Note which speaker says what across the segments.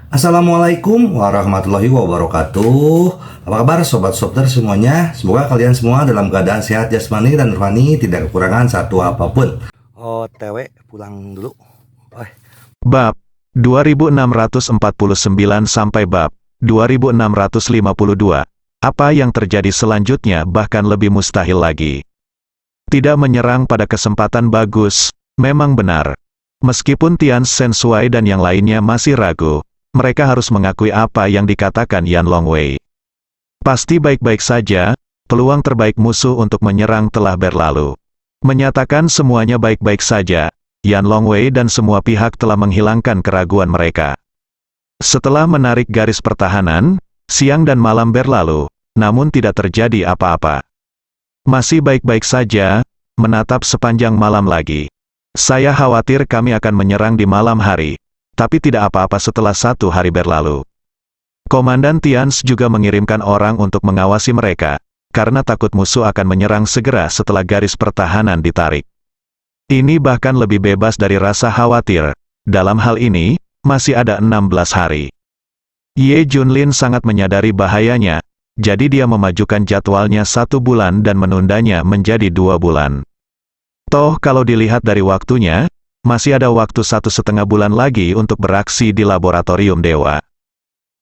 Speaker 1: Assalamualaikum warahmatullahi wabarakatuh. Apa kabar sobat Softer semuanya? Semoga kalian semua dalam keadaan sehat jasmani dan rohani, tidak kekurangan satu apapun. OTW pulang dulu.
Speaker 2: Bab 2649 sampai bab 2652. Apa yang terjadi selanjutnya bahkan lebih mustahil lagi. Tidak menyerang pada kesempatan bagus, memang benar. Meskipun Tian Shen Shuai dan yang lainnya masih ragu, mereka harus mengakui apa yang dikatakan Yan Longwei. Pasti baik-baik saja, peluang terbaik musuh untuk menyerang telah berlalu. Menyatakan semuanya baik-baik saja, Yan Longwei dan semua pihak telah menghilangkan keraguan mereka. Setelah menarik garis pertahanan, siang dan malam berlalu, namun tidak terjadi apa-apa. Masih baik-baik saja, menatap sepanjang malam lagi. Saya khawatir kami akan menyerang di malam hari. Tapi tidak apa-apa setelah 1 hari berlalu. Komandan Tians juga mengirimkan orang untuk mengawasi mereka, karena takut musuh akan menyerang segera setelah garis pertahanan ditarik. Ini bahkan lebih bebas dari rasa khawatir. Dalam hal ini, masih ada 16 hari. Ye Junlin sangat menyadari bahayanya, jadi dia memajukan jadwalnya 1 bulan dan menundanya menjadi 2 bulan. Toh kalau dilihat dari waktunya, masih ada waktu 1,5 bulan lagi untuk beraksi di laboratorium dewa.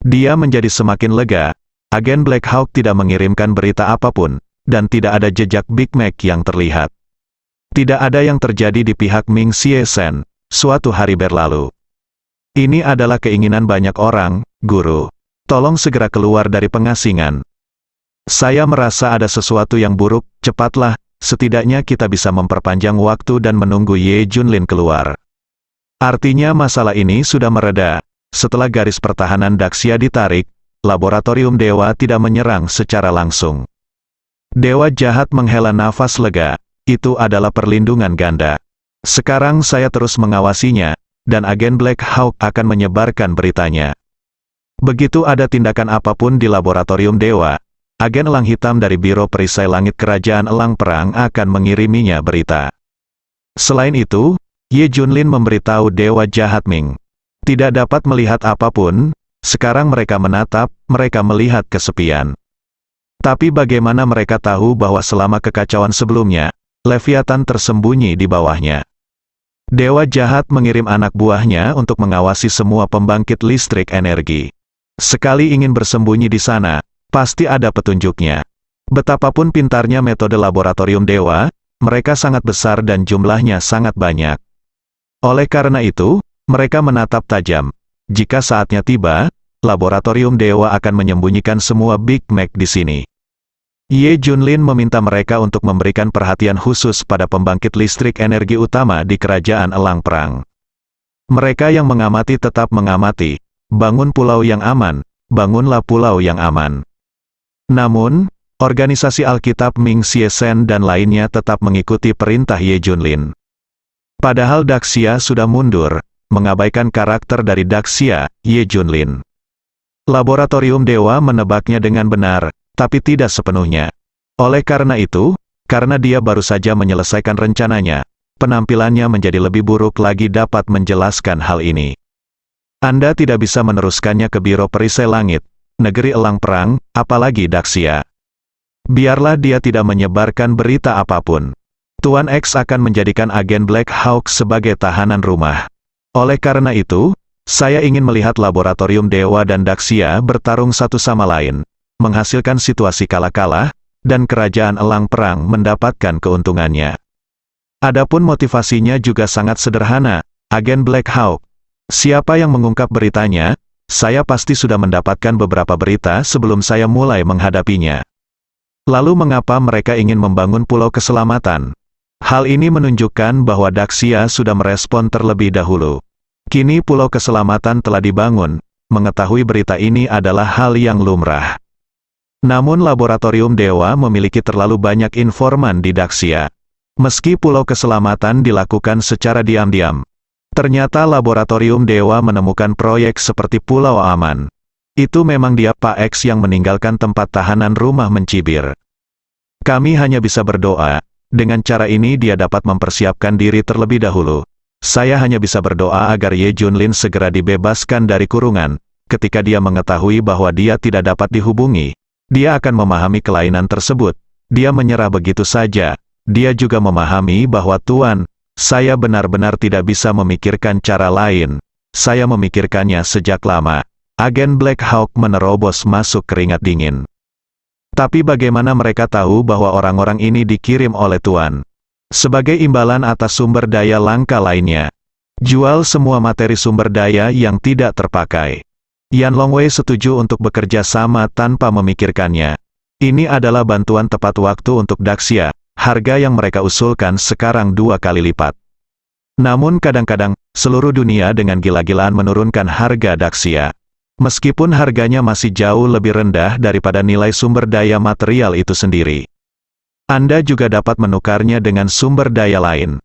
Speaker 2: Dia menjadi semakin lega. Agen Black Hawk tidak mengirimkan berita apapun, dan tidak ada jejak Big Mac yang terlihat. Tidak ada yang terjadi di pihak Ming Xie Shen, suatu hari berlalu. Ini adalah keinginan banyak orang, Guru. Tolong segera keluar dari pengasingan. Saya merasa ada sesuatu yang buruk, cepatlah. Setidaknya kita bisa memperpanjang waktu dan menunggu Ye Junlin keluar. Artinya masalah ini sudah mereda. Setelah garis pertahanan Daxia ditarik, laboratorium dewa tidak menyerang secara langsung. Dewa jahat menghela nafas lega. Itu adalah perlindungan ganda. Sekarang saya terus mengawasinya, dan agen Black Hawk akan menyebarkan beritanya. Begitu ada tindakan apapun di laboratorium dewa, agen elang hitam dari Biro Perisai Langit Kerajaan Elang Perang akan mengiriminya berita. Selain itu, Ye Junlin memberitahu Dewa Jahat Ming. Tidak dapat melihat apapun, sekarang mereka menatap, mereka melihat kesepian. Tapi bagaimana mereka tahu bahwa selama kekacauan sebelumnya, Leviathan tersembunyi di bawahnya? Dewa Jahat mengirim anak buahnya untuk mengawasi semua pembangkit listrik energi. Sekali ingin bersembunyi di sana, pasti ada petunjuknya. Betapapun pintarnya metode laboratorium dewa, mereka sangat besar dan jumlahnya sangat banyak. Oleh karena itu, mereka menatap tajam. Jika saatnya tiba, laboratorium dewa akan menyembunyikan semua Big Mac di sini. Ye Junlin meminta mereka untuk memberikan perhatian khusus pada pembangkit listrik energi utama di Kerajaan Elang Perang. Mereka yang mengamati tetap mengamati. Bangun pulau yang aman, bangunlah pulau yang aman. Namun, organisasi Alkitab Ming Xie Shen dan lainnya tetap mengikuti perintah Ye Junlin. Padahal Daxia sudah mundur, mengabaikan karakter dari Daxia, Ye Junlin. Laboratorium dewa menebaknya dengan benar, tapi tidak sepenuhnya. Oleh karena itu, karena dia baru saja menyelesaikan rencananya, penampilannya menjadi lebih buruk lagi dapat menjelaskan hal ini. Anda tidak bisa meneruskannya ke Biro Perisai Langit, Negeri Elang Perang, apalagi Daxia. Biarlah dia tidak menyebarkan berita apapun. Tuan X akan menjadikan agen Black Hawk sebagai tahanan rumah. Oleh karena itu, saya ingin melihat laboratorium dewa dan Daxia bertarung satu sama lain, menghasilkan situasi kalah-kalah, dan kerajaan Elang Perang mendapatkan keuntungannya. Adapun motivasinya juga sangat sederhana, agen Black Hawk. Siapa yang mengungkap beritanya? Saya pasti sudah mendapatkan beberapa berita sebelum saya mulai menghadapinya. Lalu mengapa mereka ingin membangun Pulau Keselamatan? Hal ini menunjukkan bahwa Daxia sudah merespon terlebih dahulu. Kini Pulau Keselamatan telah dibangun, mengetahui berita ini adalah hal yang lumrah. Namun laboratorium dewa memiliki terlalu banyak informan di Daxia. Meski Pulau Keselamatan dilakukan secara diam-diam, ternyata laboratorium dewa menemukan proyek seperti Pulau Aman. Itu memang dia Pak X yang meninggalkan tempat tahanan rumah mencibir. Kami hanya bisa berdoa, dengan cara ini dia dapat mempersiapkan diri terlebih dahulu. Saya hanya bisa berdoa agar Ye Junlin segera dibebaskan dari kurungan, ketika dia mengetahui bahwa dia tidak dapat dihubungi, dia akan memahami kelainan tersebut. Dia menyerah begitu saja. Dia juga memahami bahwa Tuan, saya benar-benar tidak bisa memikirkan cara lain. Saya memikirkannya sejak lama. Agen Black Hawk menerobos masuk keringat dingin. Tapi bagaimana mereka tahu bahwa orang-orang ini dikirim oleh Tuan? Sebagai imbalan atas sumber daya langka lainnya. Jual semua materi sumber daya yang tidak terpakai. Yan Longwei setuju untuk bekerja sama tanpa memikirkannya. Ini adalah bantuan tepat waktu untuk Daxia. Harga yang mereka usulkan sekarang 2 kali lipat. Namun kadang-kadang, seluruh dunia dengan gila-gilaan menurunkan harga Daxia. Meskipun harganya masih jauh lebih rendah daripada nilai sumber daya material itu sendiri. Anda juga dapat menukarnya dengan sumber daya lain.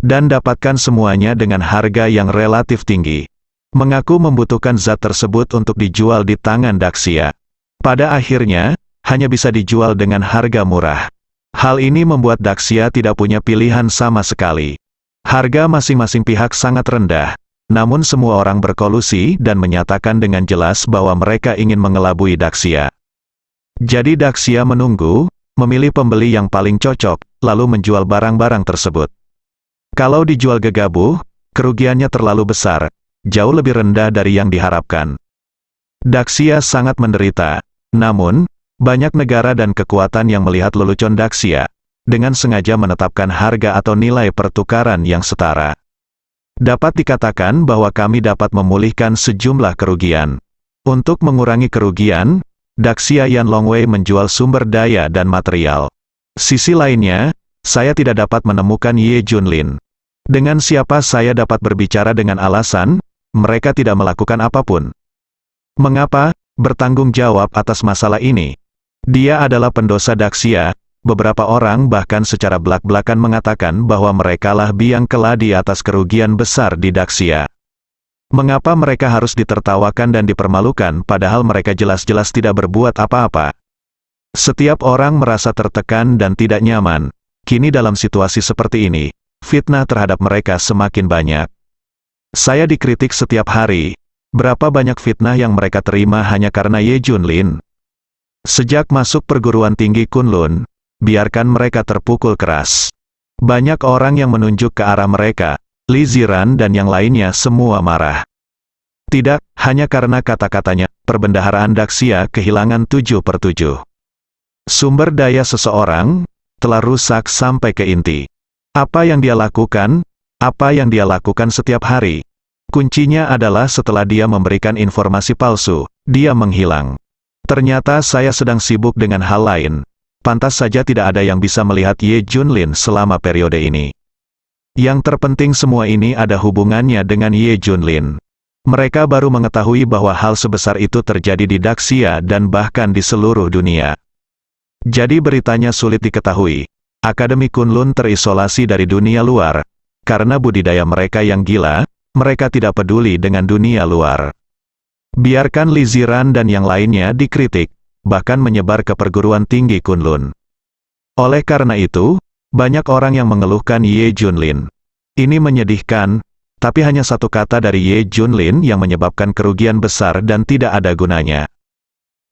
Speaker 2: Dan dapatkan semuanya dengan harga yang relatif tinggi. Mengaku membutuhkan zat tersebut untuk dijual di tangan Daxia. Pada akhirnya, hanya bisa dijual dengan harga murah. Hal ini membuat Daxia tidak punya pilihan sama sekali. Harga masing-masing pihak sangat rendah. Namun semua orang berkolusi dan menyatakan dengan jelas bahwa mereka ingin mengelabui Daxia. Jadi Daxia menunggu, memilih pembeli yang paling cocok, lalu menjual barang-barang tersebut. Kalau dijual gegabah, kerugiannya terlalu besar, jauh lebih rendah dari yang diharapkan. Daxia sangat menderita. Namun, banyak negara dan kekuatan yang melihat lelucon Daxia, dengan sengaja menetapkan harga atau nilai pertukaran yang setara. Dapat dikatakan bahwa kami dapat memulihkan sejumlah kerugian. Untuk mengurangi kerugian, Daxia Yan Longwei menjual sumber daya dan material. Sisi lainnya, saya tidak dapat menemukan Ye Junlin. Dengan siapa saya dapat berbicara dengan alasan, mereka tidak melakukan apapun. Mengapa? Bertanggung jawab atas masalah ini. Dia adalah pendosa Daxia. Beberapa orang bahkan secara belak-belakan mengatakan bahwa merekalah biang keladi atas kerugian besar di Daxia. Mengapa mereka harus ditertawakan dan dipermalukan padahal mereka jelas-jelas tidak berbuat apa-apa? Setiap orang merasa tertekan dan tidak nyaman. Kini dalam situasi seperti ini, fitnah terhadap mereka semakin banyak. Saya dikritik setiap hari. Berapa banyak fitnah yang mereka terima hanya karena Ye Junlin? Sejak masuk perguruan tinggi Kunlun, biarkan mereka terpukul keras. Banyak orang yang menunjuk ke arah mereka, Li Ziran dan yang lainnya semua marah. Tidak, hanya karena kata-katanya, perbendaharaan Daxia kehilangan 7/7. Sumber daya seseorang telah rusak sampai ke inti. Apa yang dia lakukan? Apa yang dia lakukan setiap hari? Kuncinya adalah setelah dia memberikan informasi palsu, dia menghilang. Ternyata saya sedang sibuk dengan hal lain. Pantas saja tidak ada yang bisa melihat Ye Junlin selama periode ini. Yang terpenting semua ini ada hubungannya dengan Ye Junlin. Mereka baru mengetahui bahwa hal sebesar itu terjadi di Daxia dan bahkan di seluruh dunia. Jadi beritanya sulit diketahui. Akademi Kunlun terisolasi dari dunia luar. Karena budidaya mereka yang gila, mereka tidak peduli dengan dunia luar. Biarkan Li Ziran dan yang lainnya dikritik, bahkan menyebar ke perguruan tinggi Kunlun. Oleh karena itu, banyak orang yang mengeluhkan Ye Junlin. Ini menyedihkan, tapi hanya satu kata dari Ye Junlin yang menyebabkan kerugian besar dan tidak ada gunanya.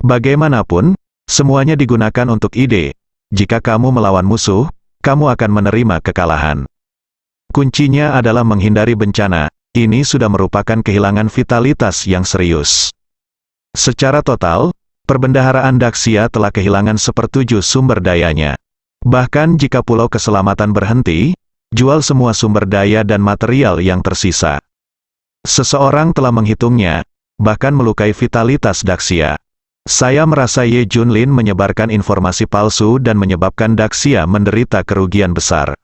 Speaker 2: Bagaimanapun, semuanya digunakan untuk ide. Jika kamu melawan musuh, kamu akan menerima kekalahan. Kuncinya adalah menghindari bencana. Ini sudah merupakan kehilangan vitalitas yang serius. Secara total, perbendaharaan Daxia telah kehilangan 1/7 sumber dayanya. Bahkan jika Pulau Keselamatan berhenti, jual semua sumber daya dan material yang tersisa. Seseorang telah menghitungnya, bahkan melukai vitalitas Daxia. Saya merasa Ye Junlin menyebarkan informasi palsu dan menyebabkan Daxia menderita kerugian besar.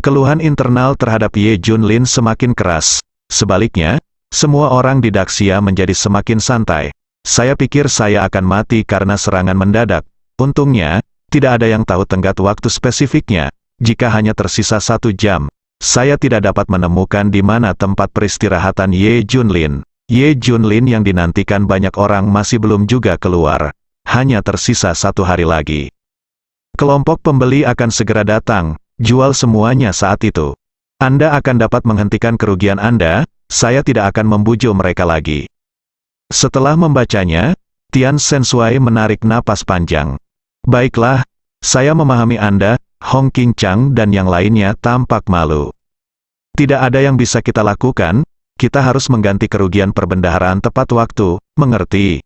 Speaker 2: Keluhan internal terhadap Ye Junlin semakin keras. Sebaliknya, semua orang di Daxia menjadi semakin santai. Saya pikir saya akan mati karena serangan mendadak. Untungnya, tidak ada yang tahu tenggat waktu spesifiknya. Jika hanya tersisa 1 jam, saya tidak dapat menemukan di mana tempat peristirahatan Ye Junlin. Ye Junlin yang dinantikan banyak orang masih belum juga keluar. Hanya tersisa 1 hari lagi. Kelompok pembeli akan segera datang, jual semuanya saat itu. Anda akan dapat menghentikan kerugian Anda, saya tidak akan membujuk mereka lagi. Setelah membacanya, Tian Sensui menarik napas panjang. Baiklah, saya memahami Anda, Hong Qing Chang dan yang lainnya tampak malu. Tidak ada yang bisa kita lakukan, kita harus mengganti kerugian perbendaharaan tepat waktu, mengerti?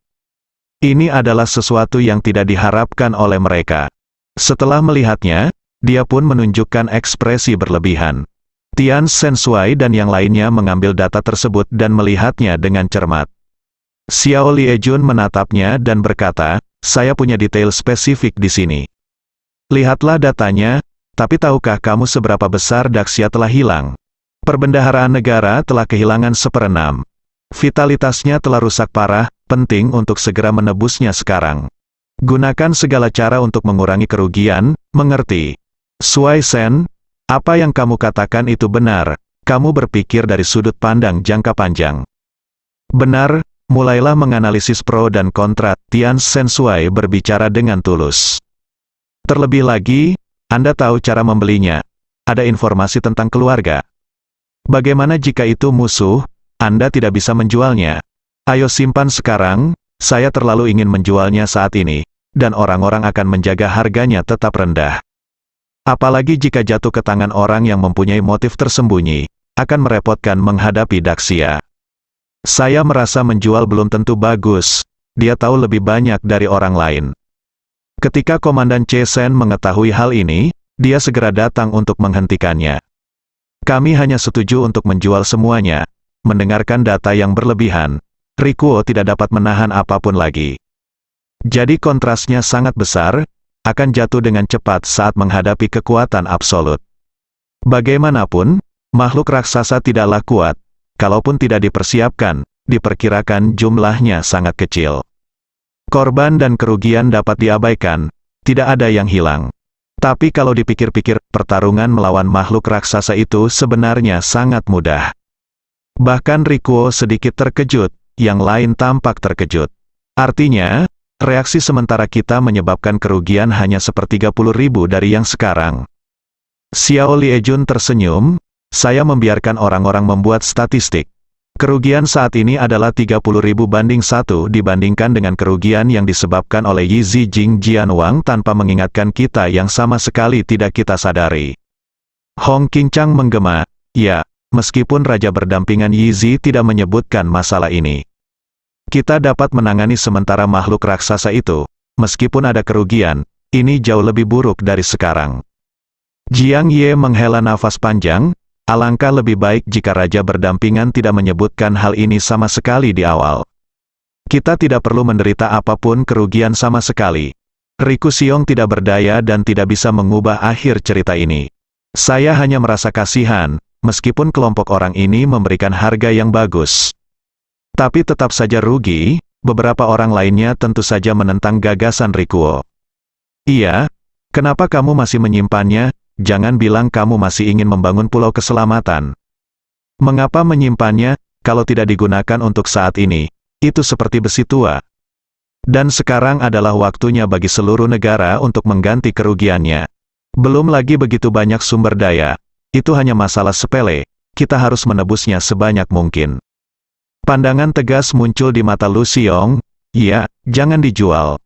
Speaker 2: Ini adalah sesuatu yang tidak diharapkan oleh mereka. Setelah melihatnya, dia pun menunjukkan ekspresi berlebihan. Tian Sensui dan yang lainnya mengambil data tersebut dan melihatnya dengan cermat. Xiao Liejun menatapnya dan berkata, saya punya detail spesifik di sini. Lihatlah datanya, tapi tahukah kamu seberapa besar Daxia telah hilang? Perbendaharaan negara telah kehilangan 1/6. Vitalitasnya telah rusak parah, penting untuk segera menebusnya sekarang. Gunakan segala cara untuk mengurangi kerugian, mengerti? Sui Sen, apa yang kamu katakan itu benar, kamu berpikir dari sudut pandang jangka panjang. Benar, mulailah menganalisis pro dan kontra, Tian Sensui berbicara dengan tulus. Terlebih lagi, Anda tahu cara membelinya. Ada informasi tentang keluarga. Bagaimana jika itu musuh, Anda tidak bisa menjualnya? Ayo simpan sekarang, saya terlalu ingin menjualnya saat ini, dan orang-orang akan menjaga harganya tetap rendah. Apalagi jika jatuh ke tangan orang yang mempunyai motif tersembunyi, akan merepotkan menghadapi Daxia. Saya merasa menjual belum tentu bagus, dia tahu lebih banyak dari orang lain. Ketika Komandan Chesen mengetahui hal ini, dia segera datang untuk menghentikannya. Kami hanya setuju untuk menjual semuanya. Mendengarkan data yang berlebihan, Rikuo tidak dapat menahan apapun lagi. Jadi kontrasnya sangat besar, akan jatuh dengan cepat saat menghadapi kekuatan absolut. Bagaimanapun, makhluk raksasa tidaklah kuat, kalaupun tidak dipersiapkan, diperkirakan jumlahnya sangat kecil. Korban dan kerugian dapat diabaikan, tidak ada yang hilang. Tapi kalau dipikir-pikir, pertarungan melawan makhluk raksasa itu sebenarnya sangat mudah. Bahkan Rikuo sedikit terkejut, yang lain tampak terkejut. Artinya, reaksi sementara kita menyebabkan kerugian hanya 1/30.000 dari yang sekarang. Xiao Liejun tersenyum, saya membiarkan orang-orang membuat statistik. Kerugian saat ini adalah 30.000 banding 1 dibandingkan dengan kerugian yang disebabkan oleh Yi Zijing Jianwang tanpa mengingatkan kita yang sama sekali tidak kita sadari. Hong Qing Chang menggema, ya, meskipun Raja berdampingan Yi Zi tidak menyebutkan masalah ini. Kita dapat menangani sementara makhluk raksasa itu, meskipun ada kerugian, ini jauh lebih buruk dari sekarang. Jiang Ye menghela nafas panjang, alangkah lebih baik jika Raja berdampingan tidak menyebutkan hal ini sama sekali di awal. Kita tidak perlu menderita apapun kerugian sama sekali. Riku Xiong tidak berdaya dan tidak bisa mengubah akhir cerita ini. Saya hanya merasa kasihan, meskipun kelompok orang ini memberikan harga yang bagus. Tapi tetap saja rugi, beberapa orang lainnya tentu saja menentang gagasan Rikuo. Iya, kenapa kamu masih menyimpannya? Jangan bilang kamu masih ingin membangun pulau keselamatan. Mengapa menyimpannya, kalau tidak digunakan untuk saat ini? Itu seperti besi tua. Dan sekarang adalah waktunya bagi seluruh negara untuk mengganti kerugiannya. Belum lagi begitu banyak sumber daya. Itu hanya masalah sepele, kita harus menebusnya sebanyak mungkin. Pandangan tegas muncul di mata Lu Xiong, ya, jangan dijual.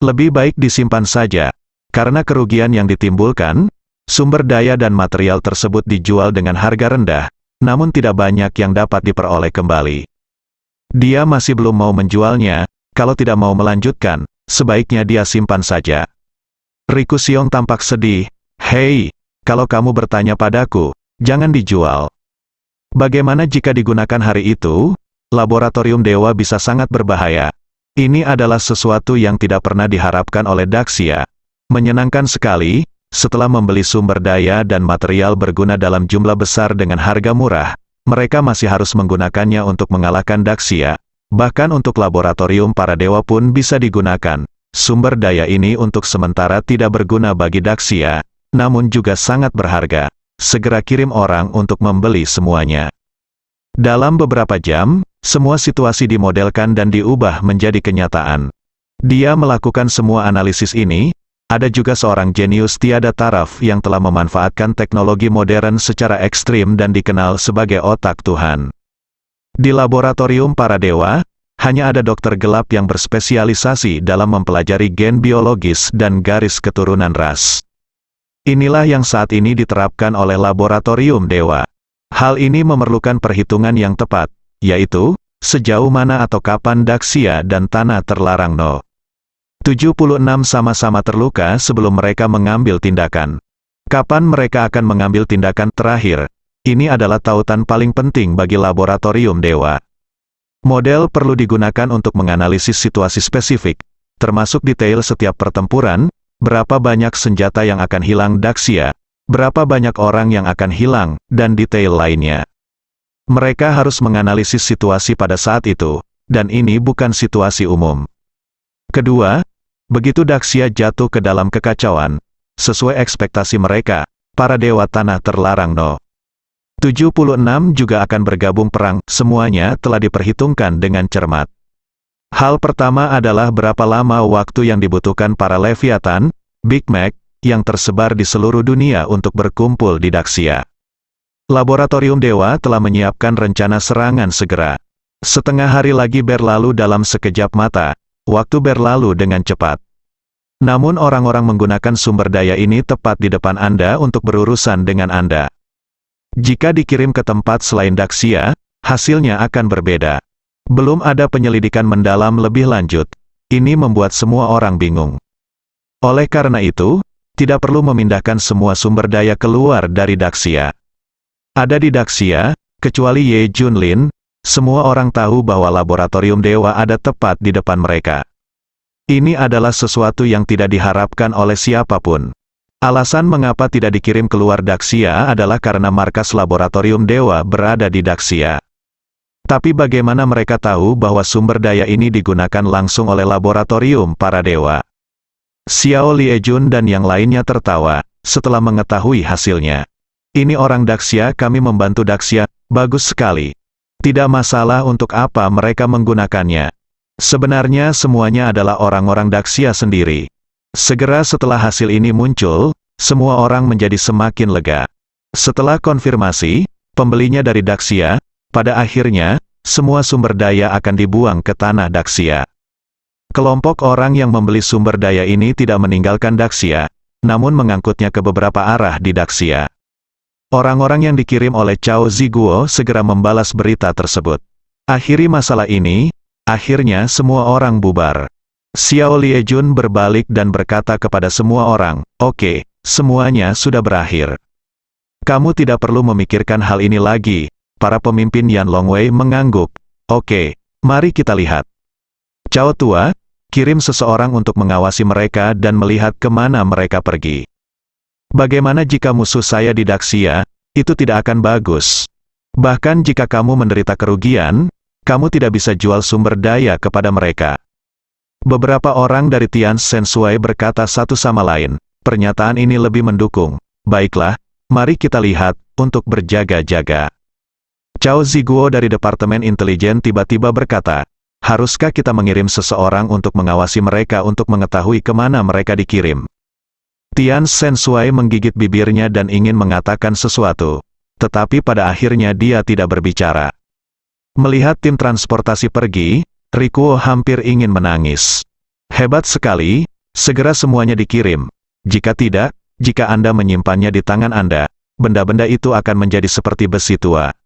Speaker 2: Lebih baik disimpan saja, karena kerugian yang ditimbulkan, sumber daya dan material tersebut dijual dengan harga rendah, namun tidak banyak yang dapat diperoleh kembali. Dia masih belum mau menjualnya, kalau tidak mau melanjutkan, sebaiknya dia simpan saja. Riku Xiong tampak sedih, hei, kalau kamu bertanya padaku, jangan dijual. Bagaimana jika digunakan hari itu? Laboratorium Dewa bisa sangat berbahaya. Ini adalah sesuatu yang tidak pernah diharapkan oleh Daxia. Menyenangkan sekali, setelah membeli sumber daya dan material berguna dalam jumlah besar dengan harga murah, mereka masih harus menggunakannya untuk mengalahkan Daxia. Bahkan untuk laboratorium para dewa pun bisa digunakan. Sumber daya ini untuk sementara tidak berguna bagi Daxia, namun juga sangat berharga. Segera kirim orang untuk membeli semuanya. Dalam beberapa jam, semua situasi dimodelkan dan diubah menjadi kenyataan. Dia melakukan semua analisis ini. Ada juga seorang jenius tiada taraf yang telah memanfaatkan teknologi modern secara ekstrim dan dikenal sebagai otak Tuhan. Di laboratorium para dewa, hanya ada dokter gelap yang berspesialisasi dalam mempelajari gen biologis dan garis keturunan ras. Inilah yang saat ini diterapkan oleh laboratorium Dewa. Hal ini memerlukan perhitungan yang tepat, yaitu, sejauh mana atau kapan Daxia dan Tanah terlarang No. 76 sama-sama terluka sebelum mereka mengambil tindakan. Kapan mereka akan mengambil tindakan terakhir? Ini adalah tautan paling penting bagi laboratorium Dewa. Model perlu digunakan untuk menganalisis situasi spesifik, termasuk detail setiap pertempuran, berapa banyak senjata yang akan hilang Daxia, berapa banyak orang yang akan hilang, dan detail lainnya. Mereka harus menganalisis situasi pada saat itu, dan ini bukan situasi umum. Kedua, begitu Daxia jatuh ke dalam kekacauan, sesuai ekspektasi mereka, para dewa tanah terlarang No. 76 juga akan bergabung perang, semuanya telah diperhitungkan dengan cermat. Hal pertama adalah berapa lama waktu yang dibutuhkan para Leviathan, Big Mac, yang tersebar di seluruh dunia untuk berkumpul di Daxia. Laboratorium Dewa telah menyiapkan rencana serangan segera. Setengah hari lagi berlalu dalam sekejap mata, waktu berlalu dengan cepat. Namun orang-orang menggunakan sumber daya ini tepat di depan Anda untuk berurusan dengan Anda. Jika dikirim ke tempat selain Daxia, hasilnya akan berbeda. Belum ada penyelidikan mendalam lebih lanjut. Ini membuat semua orang bingung. Oleh karena itu, tidak perlu memindahkan semua sumber daya keluar dari Daxia. Ada di Daxia, kecuali Ye Junlin, semua orang tahu bahwa laboratorium Dewa ada tepat di depan mereka. Ini adalah sesuatu yang tidak diharapkan oleh siapapun. Alasan mengapa tidak dikirim keluar Daxia adalah karena markas laboratorium Dewa berada di Daxia. Tapi bagaimana mereka tahu bahwa sumber daya ini digunakan langsung oleh laboratorium para dewa? Xiao Liejun dan yang lainnya tertawa, setelah mengetahui hasilnya. Ini orang Daxia, kami membantu Daxia, bagus sekali. Tidak masalah untuk apa mereka menggunakannya. Sebenarnya semuanya adalah orang-orang Daxia sendiri. Segera setelah hasil ini muncul, semua orang menjadi semakin lega. Setelah konfirmasi, pembelinya dari Daxia, pada akhirnya, semua sumber daya akan dibuang ke tanah Daxia. Kelompok orang yang membeli sumber daya ini tidak meninggalkan Daxia, namun mengangkutnya ke beberapa arah di Daxia. Orang-orang yang dikirim oleh Cao Ziguo segera membalas berita tersebut. Akhiri masalah ini, akhirnya semua orang bubar. Xiao Liejun berbalik dan berkata kepada semua orang, "Oke, semuanya sudah berakhir. Kamu tidak perlu memikirkan hal ini lagi." Para pemimpin Yan Longwei mengangguk. "Oke, mari kita lihat. Cao Tua, kirim seseorang untuk mengawasi mereka dan melihat kemana mereka pergi. Bagaimana jika musuh saya di Daxia? Itu tidak akan bagus. Bahkan jika kamu menderita kerugian, kamu tidak bisa jual sumber daya kepada mereka." Beberapa orang dari Tian Sensui berkata satu sama lain, pernyataan ini lebih mendukung. "Baiklah, mari kita lihat, untuk berjaga-jaga." Cao Ziguo dari Departemen Intelijen tiba-tiba berkata, "Haruskah kita mengirim seseorang untuk mengawasi mereka untuk mengetahui kemana mereka dikirim?" Tian Sensui menggigit bibirnya dan ingin mengatakan sesuatu, tetapi pada akhirnya dia tidak berbicara. Melihat tim transportasi pergi, Rikuo hampir ingin menangis. Hebat sekali, segera semuanya dikirim. Jika tidak, jika Anda menyimpannya di tangan Anda, benda-benda itu akan menjadi seperti besi tua.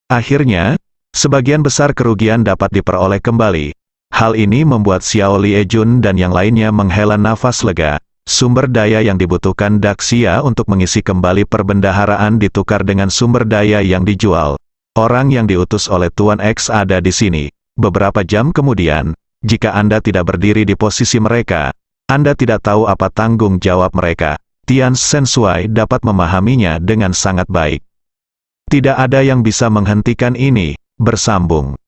Speaker 2: Akhirnya, sebagian besar kerugian dapat diperoleh kembali. Hal ini membuat Xiao Liejun dan yang lainnya menghela nafas lega. Sumber daya yang dibutuhkan Daxia untuk mengisi kembali perbendaharaan ditukar dengan sumber daya yang dijual. Orang yang diutus oleh Tuan X ada di sini. Beberapa jam kemudian, jika Anda tidak berdiri di posisi mereka, Anda tidak tahu apa tanggung jawab mereka. Tian Sensui dapat memahaminya dengan sangat baik. Tidak ada yang bisa menghentikan ini, bersambung.